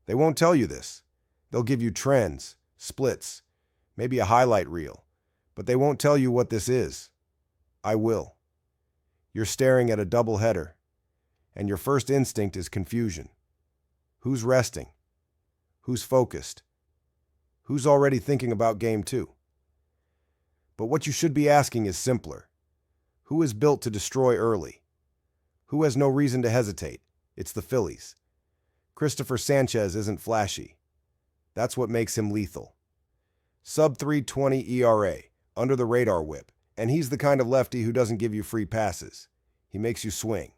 They won't tell you this. They'll give you trends, splits, maybe a highlight reel, but they won't tell you what this is. I will. You're staring at a doubleheader, and your first instinct is confusion. Who's resting? Who's focused? Who's already thinking about game 2? But what you should be asking is simpler. Who is built to destroy early? Who has no reason to hesitate? It's the Phillies. Christopher Sanchez isn't flashy. That's what makes him lethal. Sub 3.20 ERA, under the radar whip, and he's the kind of lefty who doesn't give you free passes. He makes you swing.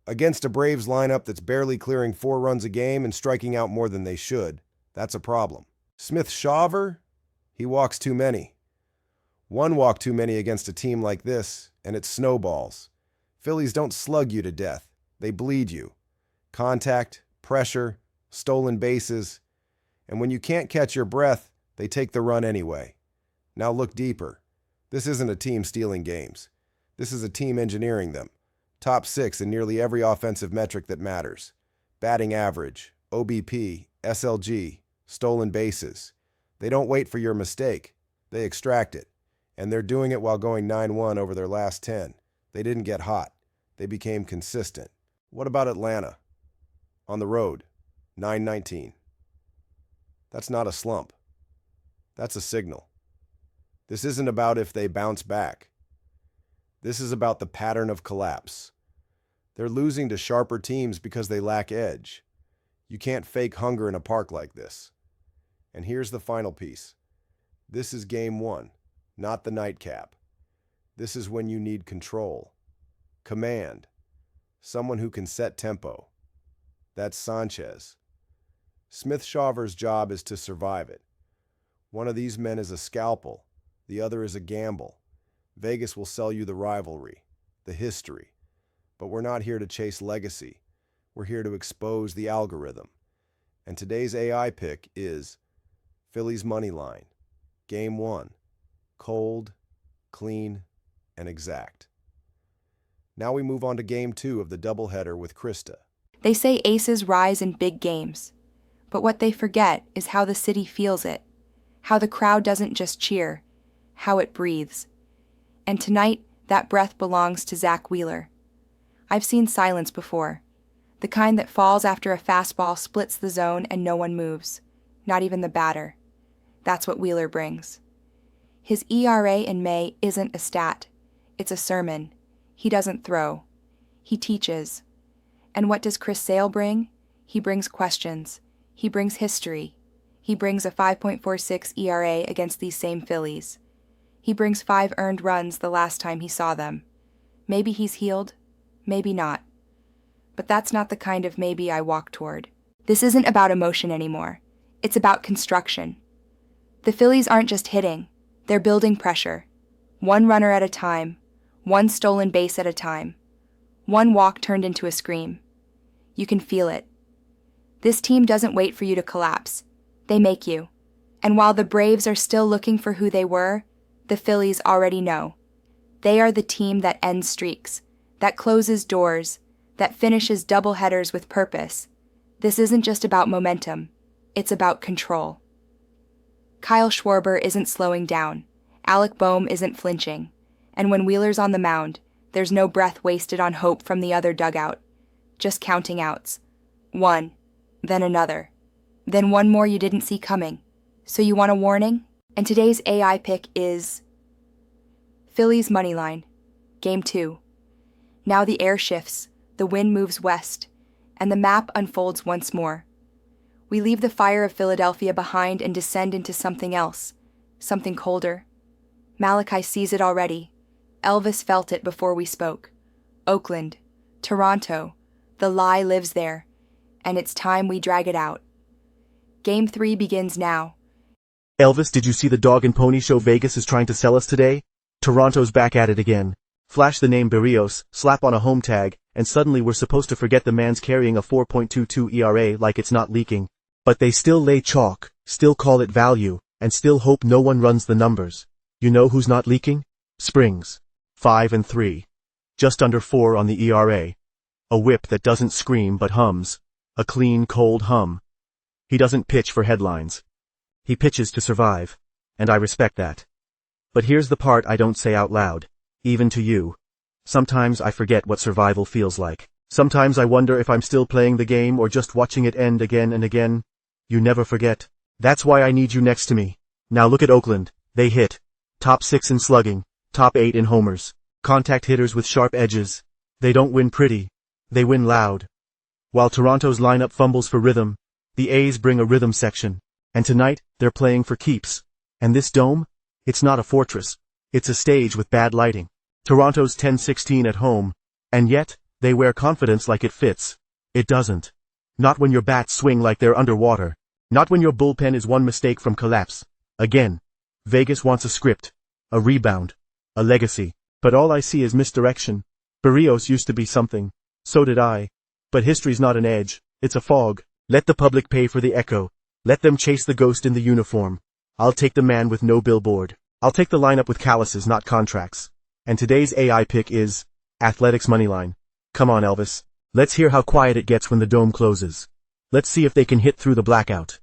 Against a Braves lineup that's barely clearing 4 runs a game and striking out more than they should, that's a problem. Smith-Shawver, he walks too many. One walk too many against a team like this, and it snowballs. Phillies don't slug you to death. They bleed you. Contact, pressure, stolen bases, and when you can't catch your breath, they take the run anyway. Now look deeper. This isn't a team stealing games. This is a team engineering them. Top 6 in nearly every offensive metric that matters. Batting average, OBP, SLG, stolen bases. They don't wait for your mistake. They extract it. And they're doing it while going 9-1 over their last 10. They didn't get hot. They became consistent. What about Atlanta? On the road, 9-19. That's not a slump. That's a signal. This isn't about if they bounce back. This is about the pattern of collapse. They're losing to sharper teams because they lack edge. You can't fake hunger in a park like this. And here's the final piece. This is game 1, not the nightcap. This is when you need control, command, someone who can set tempo. That's Sanchez. Smith-Shawver's job is to survive it. One of these men is a scalpel, the other is a gamble. Vegas will sell you the rivalry, the history. But we're not here to chase legacy. We're here to expose the algorithm. And today's AI pick is Phillies money line. Game 1. Cold, clean, and exact. Now we move on to Game 2 of the doubleheader with Krista. They say aces rise in big games. But what they forget is how the city feels it. How the crowd doesn't just cheer. How it breathes. And tonight, that breath belongs to Zach Wheeler. I've seen silence before. The kind that falls after a fastball splits the zone and no one moves. Not even the batter. That's what Wheeler brings. His ERA in May isn't a stat. It's a sermon. He doesn't throw. He teaches. And what does Chris Sale bring? He brings questions. He brings history. He brings a 5.46 ERA against these same Phillies. He brings 5 earned runs the last time he saw them. Maybe he's healed, maybe not. But that's not the kind of maybe I walk toward. This isn't about emotion anymore. It's about construction. The Phillies aren't just hitting. They're building pressure. One runner at a time. One stolen base at a time. One walk turned into a scream. You can feel it. This team doesn't wait for you to collapse. They make you. And while the Braves are still looking for who they were, the Phillies already know. They are the team that ends streaks, that closes doors, that finishes doubleheaders with purpose. This isn't just about momentum. It's about control. Kyle Schwarber isn't slowing down. Alec Boehm isn't flinching. And when Wheeler's on the mound, there's no breath wasted on hope from the other dugout. Just counting outs. 1, then another. Then one more you didn't see coming. So you want a warning? And today's AI pick is Phillies money line, Game 2. Now the air shifts, the wind moves west, and the map unfolds once more. We leave the fire of Philadelphia behind and descend into something else, something colder. Malachi sees it already. Elvis felt it before we spoke. Oakland, Toronto, the lie lives there, and it's time we drag it out. Game 3 begins now. Elvis, did you see the dog and pony show Vegas is trying to sell us today? Toronto's back at it again. Flash the name Berrios, slap on a home tag, and suddenly we're supposed to forget the man's carrying a 4.22 ERA like it's not leaking. But they still lay chalk, still call it value, and still hope no one runs the numbers. You know who's not leaking? Springs. 5-3. Just under 4 on the ERA. A whip that doesn't scream but hums. A clean, cold hum. He doesn't pitch for headlines. He pitches to survive. And I respect that. But here's the part I don't say out loud. Even to you. Sometimes I forget what survival feels like. Sometimes I wonder if I'm still playing the game or just watching it end again and again. You never forget. That's why I need you next to me. Now look at Oakland. They hit. Top 6 in slugging. Top 8 in homers. Contact hitters with sharp edges. They don't win pretty. They win loud. While Toronto's lineup fumbles for rhythm, the A's bring a rhythm section. And tonight, they're playing for keeps. And this dome? It's not a fortress. It's a stage with bad lighting. Toronto's 10-16 at home. And yet, they wear confidence like it fits. It doesn't. Not when your bats swing like they're underwater. Not when your bullpen is one mistake from collapse. Again. Vegas wants a script. A rebound. A legacy. But all I see is misdirection. Berrios used to be something. So did I. But history's not an edge. It's a fog. Let the public pay for the echo. Let them chase the ghost in the uniform. I'll take the man with no billboard. I'll take the lineup with calluses, not contracts. And today's AI pick is Athletics Moneyline. Come on, Elvis. Let's hear how quiet it gets when the dome closes. Let's see if they can hit through the blackout.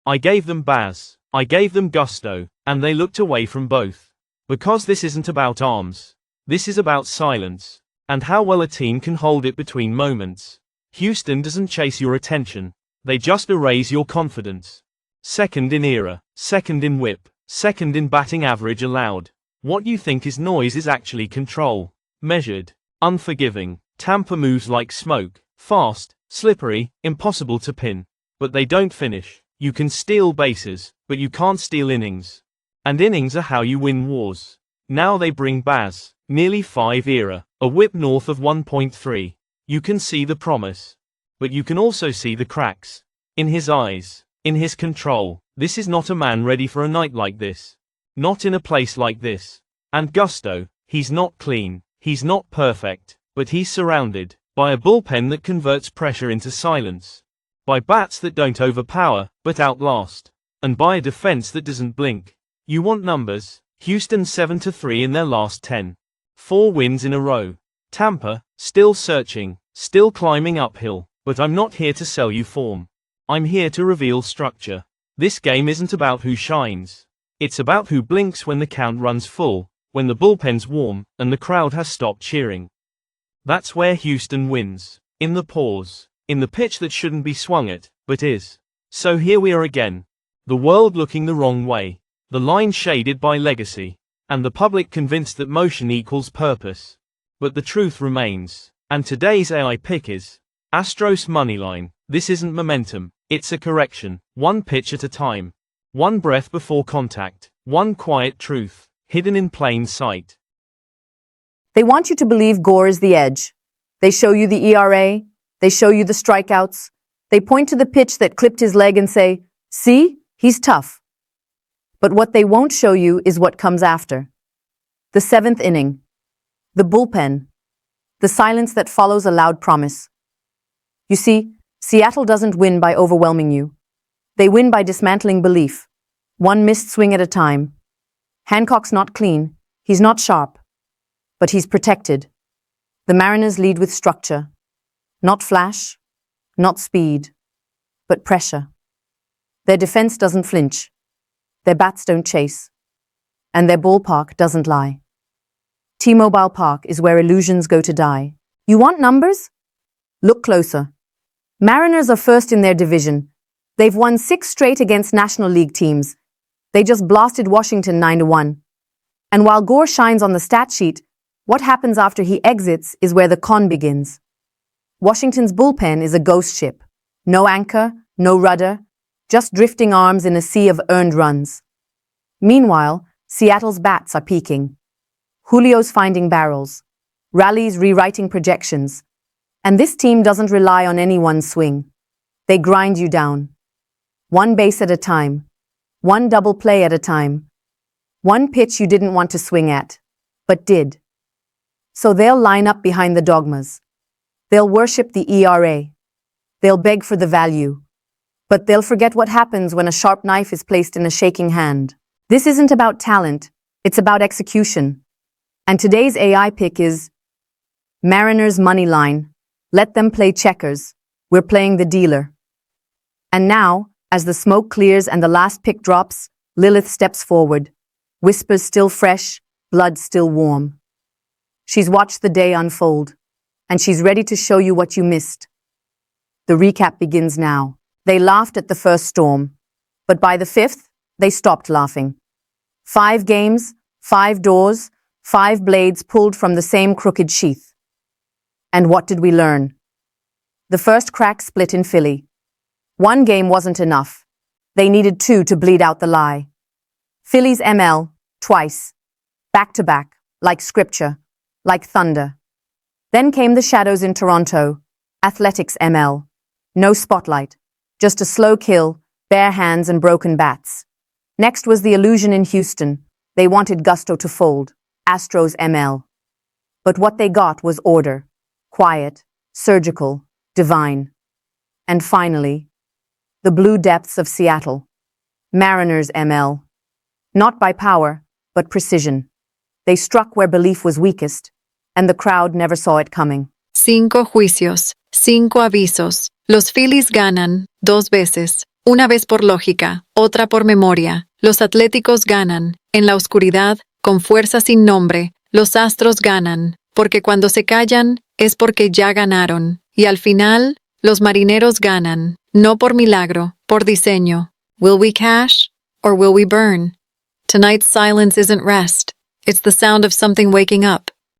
I gave them Baz. I gave them gusto, and they looked away from both. Because this isn't about arms. This is about silence. And how well a team can hold it between moments. Houston doesn't chase your attention. They just erase your confidence. Second in ERA, second in WHIP, second in batting average allowed. What you think is noise is actually control. Measured. Unforgiving. Tampa moves like smoke. Fast, slippery, impossible to pin. But they don't finish. You can steal bases, but you can't steal innings. And innings are how you win wars. Now they bring Baz. Nearly 5 ERA. A WHIP north of 1.3. You can see the promise. But you can also see the cracks. In his eyes. In his control. This is not a man ready for a night like this. Not in a place like this. And gusto. He's not clean. He's not perfect. But he's surrounded by a bullpen that converts pressure into silence. By bats that don't overpower, but outlast. And by a defense that doesn't blink. You want numbers? Houston 7-3 in their last 10. 4 wins in a row. Tampa, still searching, still climbing uphill. But I'm not here to sell you form. I'm here to reveal structure. This game isn't about who shines. It's about who blinks when the count runs full, when the bullpen's warm, and the crowd has stopped cheering. That's where Houston wins. In the pause. In the pitch that shouldn't be swung at, but is. So here we are again. The world looking the wrong way. The line shaded by legacy. And the public convinced that motion equals purpose. But the truth remains. And today's AI pick is Astros Moneyline. This isn't momentum. It's a correction. One pitch at a time. One breath before contact. One quiet truth. Hidden in plain sight. They want you to believe Gore is the edge. They show you the ERA. They show you the strikeouts. They point to the pitch that clipped his leg and say, "See, he's tough." But what they won't show you is what comes after. The 7th inning. The bullpen. The silence that follows a loud promise. You see, Seattle doesn't win by overwhelming you. They win by dismantling belief. One missed swing at a time. Hancock's not clean. He's not sharp. But he's protected. The Mariners lead with structure. Not flash, not speed, but pressure. Their defense doesn't flinch. Their bats don't chase. And their ballpark doesn't lie. T-Mobile Park is where illusions go to die. You want numbers? Look closer. Mariners are first in their division. They've won 6 straight against National League teams. They just blasted Washington 9-1. And while Gore shines on the stat sheet, what happens after he exits is where the con begins. Washington's bullpen is a ghost ship. No anchor, no rudder, just drifting arms in a sea of earned runs. Meanwhile, Seattle's bats are peaking. Julio's finding barrels. Rally's rewriting projections. And this team doesn't rely on any one swing. They grind you down. One base at a time. One double play at a time. One pitch you didn't want to swing at, but did. So they'll line up behind the dogmas. They'll worship the ERA. They'll beg for the value. But they'll forget what happens when a sharp knife is placed in a shaking hand. This isn't about talent. It's about execution. And today's AI pick is Mariners Moneyline. Let them play checkers. We're playing the dealer. And now, as the smoke clears and the last pick drops, Lilith steps forward, whispers still fresh, blood still warm. She's watched the day unfold, and she's ready to show you what you missed. The recap begins now. They laughed at the first storm, but by the fifth, they stopped laughing. 5 games, 5 doors, 5 blades pulled from the same crooked sheath. And what did we learn? The first crack split in Philly. 1 game wasn't enough. They needed 2 to bleed out the lie. Phillies ML, twice. Back to back, like scripture, like thunder. Then came the shadows in Toronto, Athletics ML. No spotlight, just a slow kill, bare hands and broken bats. Next was the illusion in Houston. They wanted gusto to fold, Astros ML. But what they got was order, quiet, surgical, divine. And finally, the blue depths of Seattle, Mariners ML. Not by power, but precision. They struck where belief was weakest, and the crowd never saw it coming. 5 juicios, 5 avisos. Los Phillies ganan 2 veces, una vez por lógica, otra por memoria. Los Atléticos ganan, en la oscuridad, con fuerza sin nombre. Los Astros ganan, porque cuando se callan, es porque ya ganaron. Y al final, los Marineros ganan, no por milagro, por diseño. Will we cash, or will we burn? Tonight's silence isn't rest. It's the sound of something waking up.